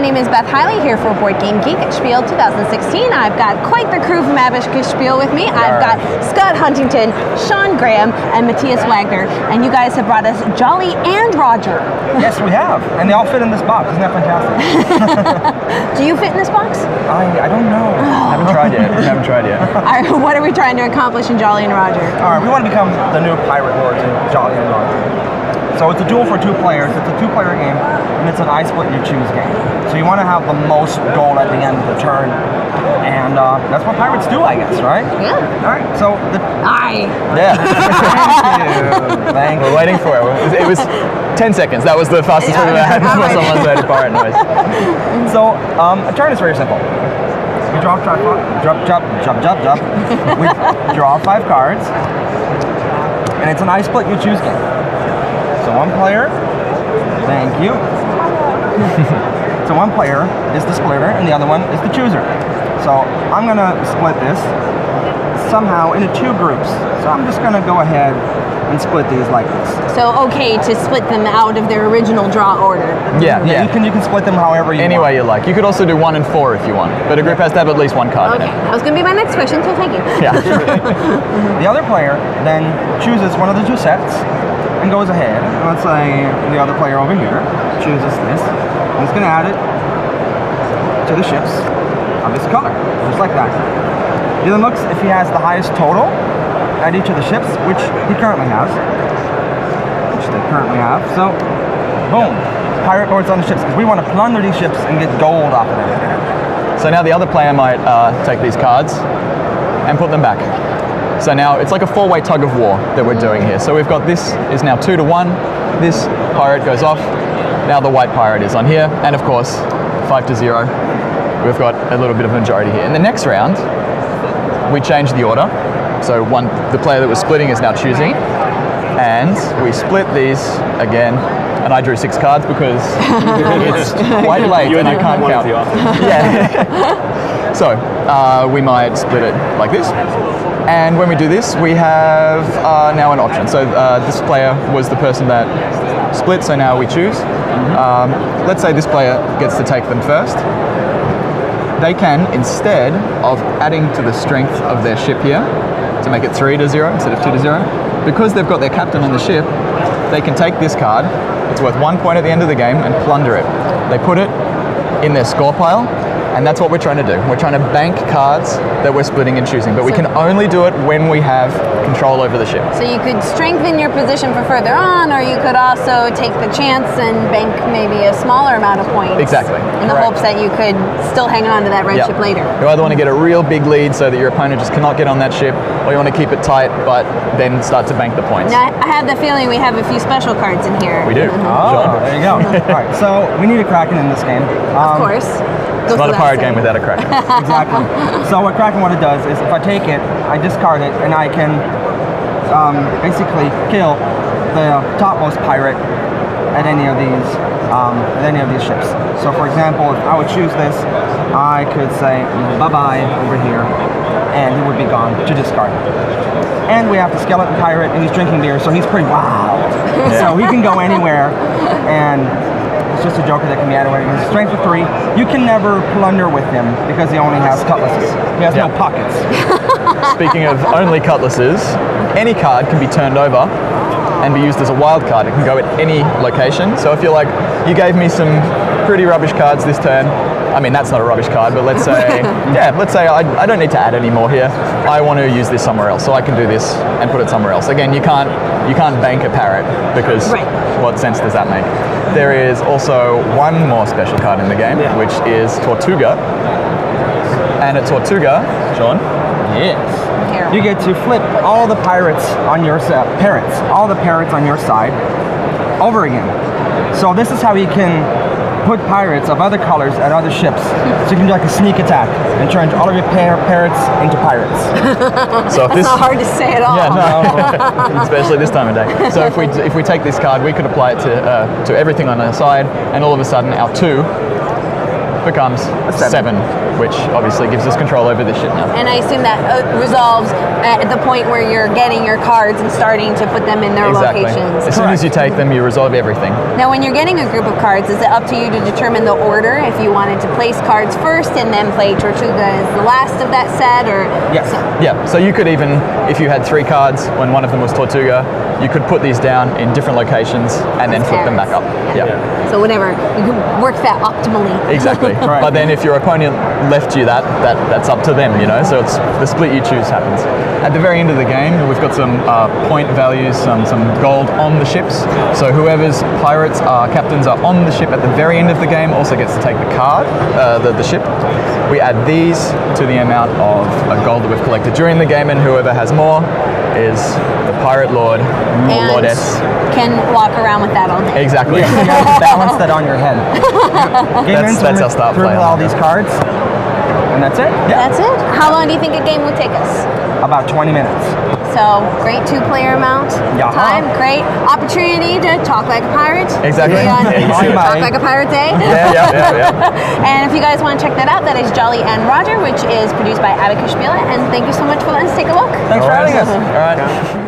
name is Beth Hiley here for Board Game Geek at SPIEL 2016. I've got quite the crew from Abishka SPIEL with me. I've got Scott Huntington, Sean Graham, and Matthias Wagner. And you guys have brought us Jolly and Roger. Yes, we have. And they all fit in this box. Isn't that fantastic? Do you fit in this box? I don't know. I haven't tried yet. All right, what are we trying to accomplish in Jolly and Roger? All right, we want to become the new pirate lords in Jolly and Roger. So it's a duel for 2 players. It's a 2-player game, and it's an I split you choose game. So you want to have the most gold at the end of the turn, and that's what pirates do, I guess, right? Yeah. All right. So Yeah. Thank you. We're waiting for it. It was 10 seconds. That was the fastest we've ever had before someone's made a pirate noise. So a turn is very simple. We draw jump. We draw 5 cards, and it's an I split you choose game. So 1 player, thank you. So 1 player is the splitter, and the other one is the chooser. So I'm gonna split this somehow into 2 groups. So I'm just gonna go ahead and split these like this. So okay to split them out of their original draw order. Yeah. You can split them however you Any want. way you like. You could also do 1 and 4 if you want, but a group has to have at least 1 card Okay, in it. that was going to be my next question, so thank you. Yeah. The other player then chooses one of the 2 sets and goes ahead. And let's say the other player over here chooses this. And he's going to add it to the ships of this color, just like that. He then looks if he has the highest total at each of the ships, which he currently has. So, boom, pirate lords on the ships, because we want to plunder these ships and get gold off of them. So now the other player might take these cards and put them back. So now it's like a 4-way tug of war that we're doing here. So we've got this is now 2 to 1. This pirate goes off. Now the white pirate is on here. And of course, 5 to 0. We've got a little bit of a majority here. In the next round, we change the order. So the player that was splitting is now choosing. And we split these again. And I drew 6 cards because it's quite late and I can't count. Yeah. So we might split it like this. And when we do this, we have now an option. So this player was the person that split, so now we choose. Let's say this player gets to take them first. They can, instead of adding to the strength of their ship here, to make it 3 to 0 instead of 2 to 0, because they've got their captain on the ship, they can take this card, it's worth 1 point at the end of the game, and plunder it. They put it in their score pile, and that's what we're trying to do. We're trying to bank cards that we're splitting and choosing, but we can only do it when we have control over the ship. So you could strengthen your position for further on, or you could also take the chance and bank maybe a smaller amount of points. Exactly. In the hopes that you could still hang on to that red ship later. You either want to get a real big lead so that your opponent just cannot get on that ship, or you want to keep it tight, but then start to bank the points. Now, I have the feeling we have a few special cards in here. We do. Oh, there you go. All right, so we need a Kraken in this game. Of course. It's not a pirate game without a Kraken. Exactly. So what Kraken what it does is if I take it, I discard it, and I can basically kill the topmost pirate at any of these ships. So for example, if I would choose this, I could say bye-bye over here, and he would be gone to discard. And we have the skeleton pirate, and he's drinking beer, so he's pretty wild. So he can go anywhere, and it's just a joker that can be added. His strength of 3. You can never plunder with him because he only has cutlasses. He has no pockets. Speaking of only cutlasses, any card can be turned over and be used as a wild card. It can go at any location. So if you're like, you gave me some pretty rubbish cards this turn. I mean, that's not a rubbish card, but let's say, let's say I don't need to add any more here. I want to use this somewhere else, so I can do this and put it somewhere else. Again, you can't bank a parrot because what sense does that make? There is also 1 more special card in the game, which is Tortuga. And at Tortuga, Sean? Yes. You get to flip all the pirates on your all the parrots on your side over again. So this is how you can put pirates of other colors at other ships. So you can do like a sneak attack and turn all of your parrots into pirates. So if That's not hard to say at all. Yeah, no. Especially this time of day. So if we take this card, we could apply it to everything on our side, and all of a sudden our 2 becomes a 7. which obviously gives us control over the ship now. And I assume that resolves at the point where you're getting your cards and starting to put them in their Exactly. locations. As soon as you take them, you resolve everything. Now, when you're getting a group of cards, is it up to you to determine the order? If you wanted to place cards first and then play Tortuga as the last of that set, or Yes. Yeah, so you could even, if you had 3 cards, when one of them was Tortuga, you could put these down in different locations and then flip them back up. Yeah. So whatever, you can work that optimally. Exactly. Right. But then if your opponent left you that's up to them, you know, so it's the split you choose happens. At the very end of the game, we've got some point values, some gold on the ships. So whoever's pirates captains are on the ship at the very end of the game also gets to take the card, the ship. We add these to the amount of gold that we've collected during the game, and whoever has more is the pirate lord, And lordess. can walk around with that all day. Exactly. You gotta balance that on your head. That's our start through play on all that. these cards, and that's it. That's it. How long do you think a game will take us? About 20 minutes. So great 2-player amount. Yeah. Time, great opportunity to talk like a pirate. Exactly. Be on Exactly. Talk Like a Pirate Day. Yeah. And if you guys want to check that out, that is Jolly and Roger, which is produced by Abacus SPIEL. And thank you so much for letting us take a look. Thanks for having us. All right.